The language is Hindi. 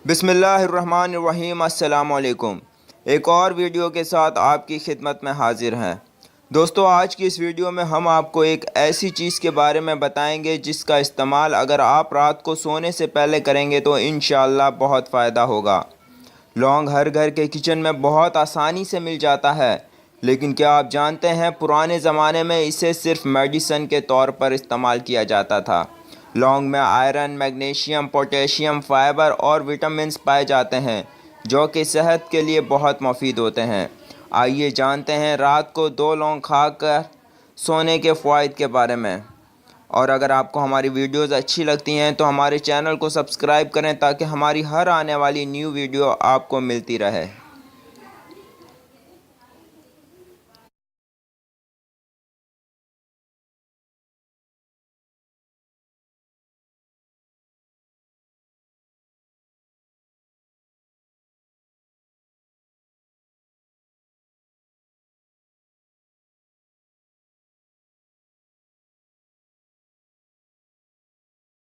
बिस्मिल्लाहिर्रहमानिर्रहीम। अस्सलामुअलैकुम। एक और वीडियो के साथ आपकी खिदमत में हाजिर हैं। दोस्तों, आज की इस वीडियो में हम आपको एक ऐसी चीज़ के बारे में बताएंगे जिसका इस्तेमाल अगर आप रात को सोने से पहले करेंगे तो इंशाअल्लाह बहुत फ़ायदा होगा। लौंग हर घर के किचन में बहुत आसानी से मिल जाता है, लेकिन क्या आप जानते हैं पुराने ज़माने में इसे सिर्फ मेडिसिन के तौर पर इस्तेमाल किया जाता था। लौंग में आयरन, मैग्नीशियम, पोटेशियम, फाइबर और विटामिन्स पाए जाते हैं जो कि सेहत के लिए बहुत मुफीद होते हैं। आइए जानते हैं रात को 2 लौंग खाकर सोने के फ़वाइद के बारे में। और अगर आपको हमारी वीडियोस अच्छी लगती हैं तो हमारे चैनल को सब्सक्राइब करें ताकि हमारी हर आने वाली न्यू वीडियो आपको मिलती रहे।